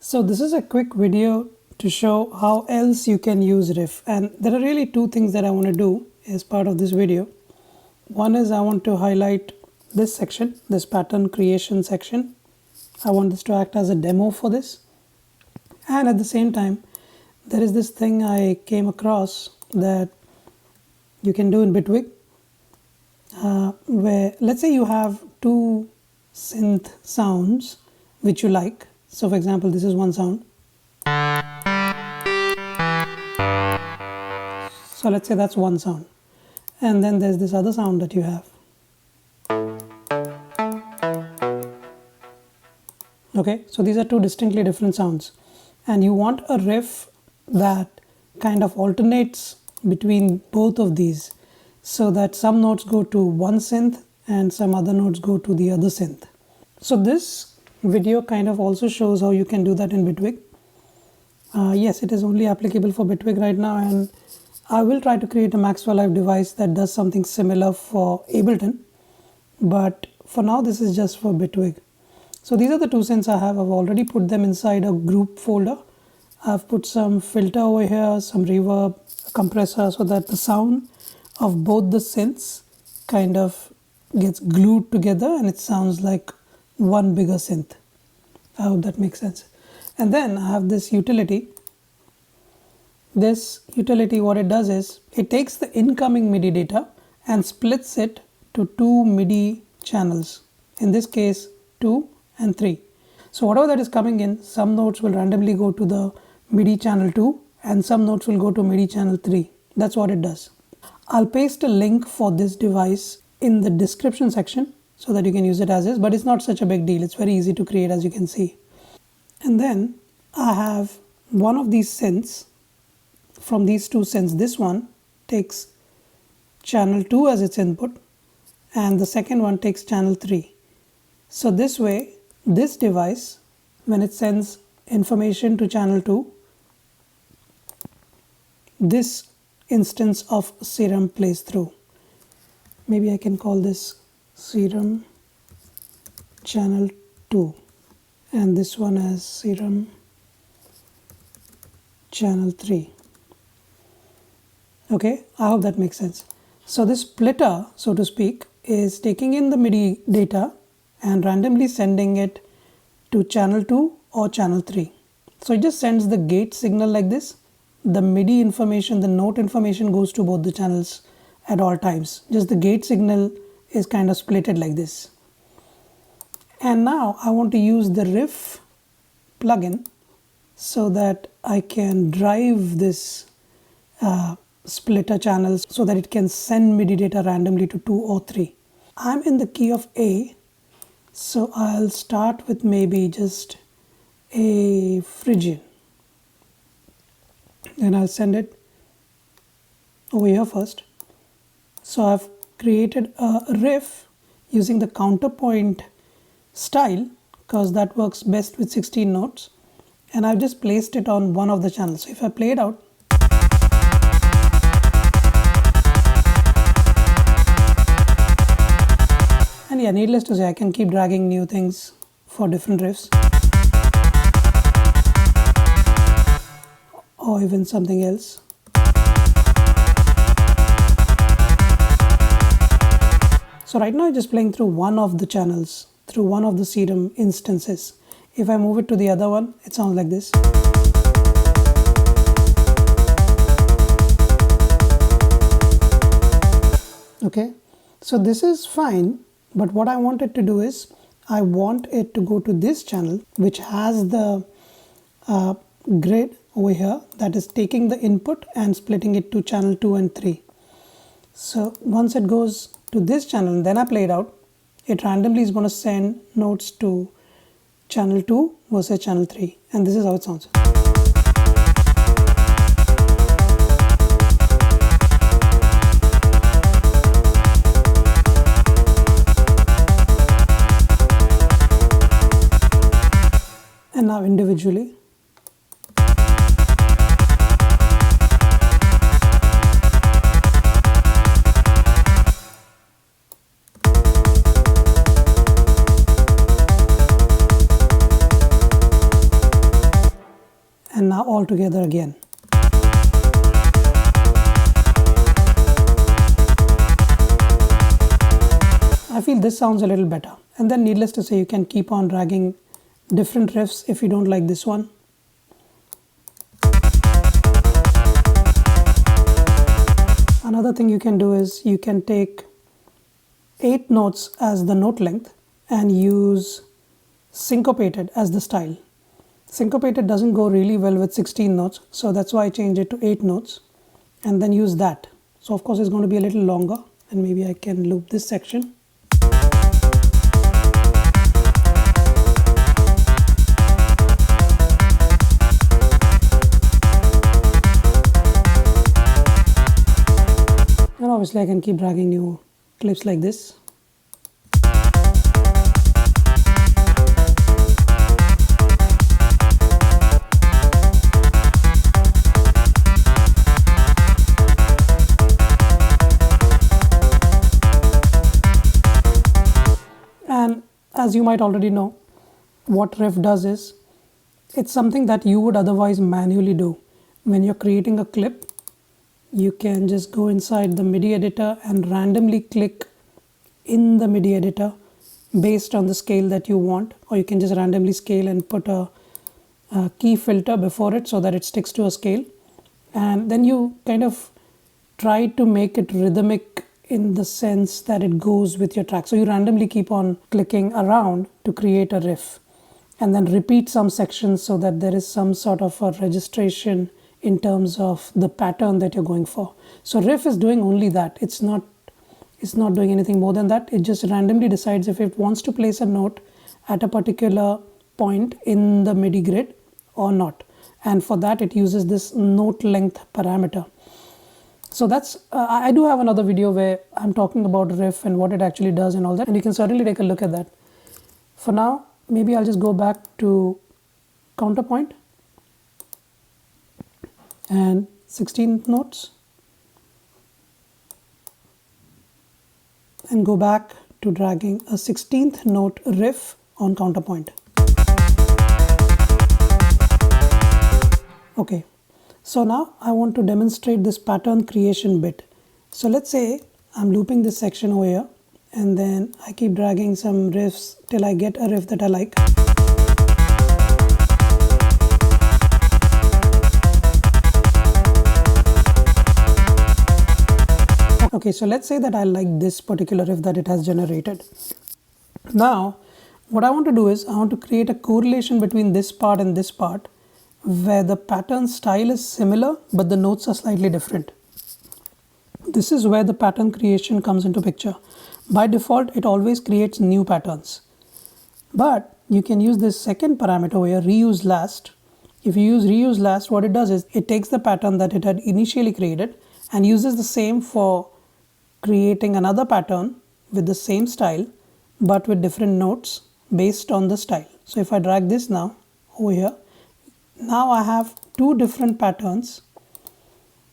So this is a quick video to show how else you can use Riff, and there are really two things that I want to do as part of this video. One is I want to highlight this section, this pattern creation section. I want this to act as a demo for this, and at the same time there is this thing I came across that you can do in Bitwig, where let's say you have two synth sounds which you like. So for example, this is one sound. So let's say that's one sound. And then there's this other sound that you have. Okay, so these are two distinctly different sounds. And you want a riff that kind of alternates between both of these, so that some notes go to one synth and some other notes go to the other synth. So this video kind of also shows how you can do that in Bitwig. Yes, it is only applicable for Bitwig right now, and I will try to create a Maxwell Live device that does something similar for Ableton, but for now this is just for Bitwig. So these are the two synths I have. I've already put them inside a group folder. I've put some filter over here, some reverb, a compressor, so that the sound of both the synths kind of gets glued together and it sounds like one bigger synth. I hope that makes sense. And then I have this utility. This utility, what it does is it takes the incoming MIDI data and splits it to two MIDI channels. In this case, 2 and 3. So whatever that is coming in, some notes will randomly go to the MIDI channel 2 and some notes will go to MIDI channel 3. That's what it does. I'll paste a link for this device in the description section so that you can use it as is, but it's not such a big deal. It's very easy to create, as you can see. And then I have one of these synths. From these two synths, this one takes channel 2 as its input and the second one takes channel 3. So this way, this device, when it sends information to channel 2, this instance of Serum plays through. Maybe I can call this Serum channel 2 and this one as Serum channel 3. Okay, I hope that makes sense. So this splitter, so to speak, is taking in the MIDI data and randomly sending it to channel 2 or channel 3. So it just sends the gate signal like this. The MIDI information, the note information goes to both the channels at all times. Just the gate signal is kind of splitted like this. And now I want to use the Riff plugin so that I can drive this splitter channels so that it can send MIDI data randomly to 2 or 3. I'm in the key of A, so I'll start with maybe just a Phrygian. Then I'll send it over here first. So I've created a riff using the counterpoint style because that works best with 16 notes, and I've just placed it on one of the channels. So if I play it out, and yeah, needless to say, I can keep dragging new things for different riffs or even something else. So right now I'm just playing through one of the channels, through one of the Serum instances. If I move it to the other one, it sounds like this. Okay, so this is fine, but what I want it to do is I want it to go to this channel which has the grid over here that is taking the input and splitting it to channel 2 and 3. So once it goes to this channel and then I play it out, it randomly is going to send notes to channel 2 versus channel 3, and this is how it sounds. And now individually. now all together again. I feel this sounds a little better. And then needless to say, you can keep on dragging different riffs if you don't like this one. Another thing you can do is you can take 8 notes as the note length and use syncopated as the style. Syncopated doesn't go really well with 16 notes, so that's why I changed it to 8 notes and then use that. So of course it's going to be a little longer, and maybe I can loop this section. And obviously I can keep dragging new clips like this. And as you might already know, what Riff does is, it's something that you would otherwise manually do. When you're creating a clip, you can just go inside the MIDI editor and randomly click in the MIDI editor based on the scale that you want, or you can just randomly scale and put a key filter before it so that it sticks to a scale, and then you kind of try to make it rhythmic in the sense that it goes with your track. So you randomly keep on clicking around to create a riff and then repeat some sections so that there is some sort of a registration in terms of the pattern that you're going for. So Riff is doing only that. It's not doing anything more than that. It just randomly decides if it wants to place a note at a particular point in the MIDI grid or not. And for that it uses this note length parameter. So that's, I do have another video where I'm talking about Riff and what it actually does and all that, and you can certainly take a look at that. For now, maybe I'll just go back to counterpoint and 16th notes and go back to dragging a 16th note riff on counterpoint. Okay, so now I want to demonstrate this pattern creation bit. So let's say I'm looping this section over here and then I keep dragging some riffs till I get a riff that I like. Okay, so let's say that I like this particular riff that it has generated. Now, what I want to do is I want to create a correlation between this part and this part where the pattern style is similar but the notes are slightly different. This is where the pattern creation comes into picture. By default, it always creates new patterns. But you can use this second parameter over here, reuse last. If you use reuse last, what it does is it takes the pattern that it had initially created and uses the same for creating another pattern with the same style but with different notes based on the style. So if I drag this now over here, now I have two different patterns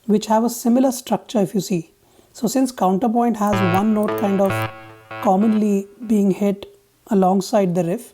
which have a similar structure if you see. So since counterpoint has one note kind of commonly being hit alongside the riff,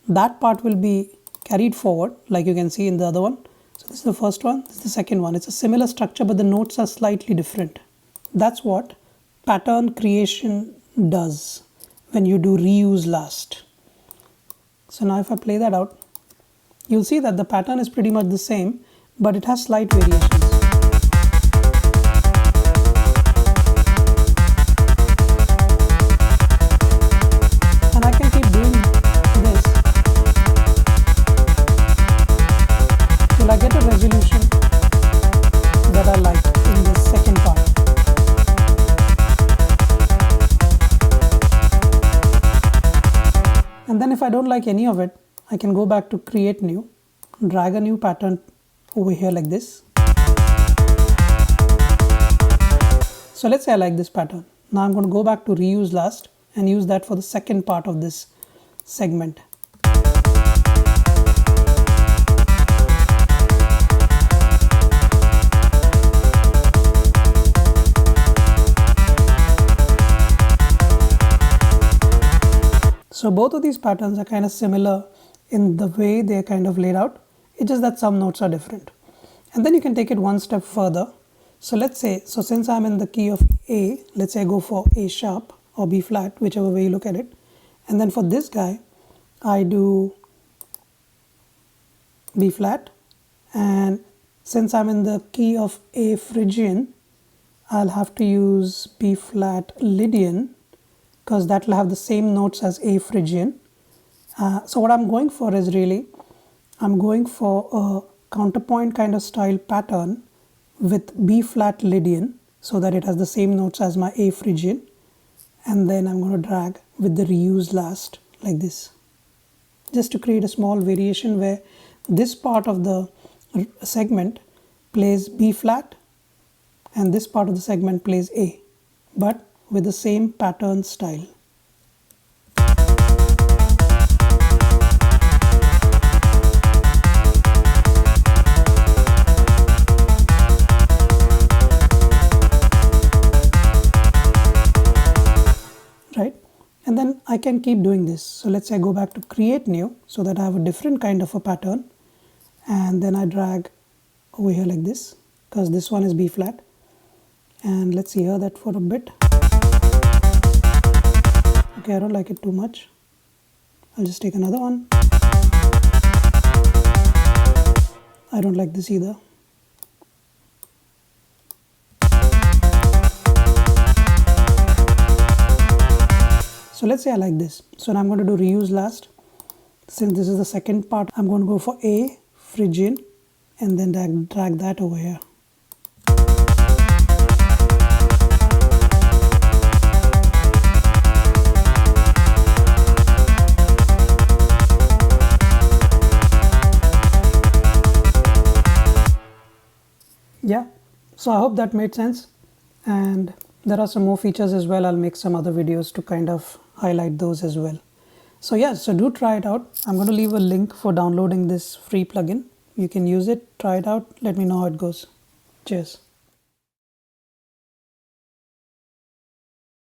that part will be carried forward like you can see in the other one. So this is the first one, this is the second one. It's a similar structure but the notes are slightly different. That's what pattern creation does when you do reuse last. So now if I play that out, you'll see that the pattern is pretty much the same but it has slight variations. And I can keep doing this till I get a resolution that I like in this second part. And then if I don't like any of it, I can go back to create new, drag a new pattern over here like this. So let's say I like this pattern. Now I'm going to go back to reuse last and use that for the second part of this segment. So both of these patterns are kind of similar in the way they are kind of laid out, It's just that some notes are different. And then you can take it one step further. So let's say, so since I'm in the key of A, let's say I go for A sharp or B flat, whichever way you look at it. And then for this guy, I do B flat. And since I'm in the key of A Phrygian, I'll have to use B flat Lydian, because that will have the same notes as A Phrygian. So what I'm going for is really, I'm going for a counterpoint kind of style pattern with B flat Lydian, so that it has the same notes as my A Phrygian. And then I'm going to drag with the reuse last like this, just to create a small variation where this part of the segment plays B flat and this part of the segment plays A, but with the same pattern style. Right? And then I can keep doing this. So let's say I go back to create new, so that I have a different kind of a pattern, and then I drag over here like this, because this one is B flat. And let's hear that for a bit. Okay, I don't like it too much. I'll just take another one. I don't like this either. So let's say I like this. So now I'm going to do reuse last. Since this is the second part, I'm going to go for A Phrygian and then drag that over here. Yeah, so I hope that made sense, and there are some more features as well. I'll make some other videos to kind of highlight those as well. So yeah, so do try it out. I'm going to leave a link for downloading this free plugin. You can use it, try it out, let me know how it goes. Cheers.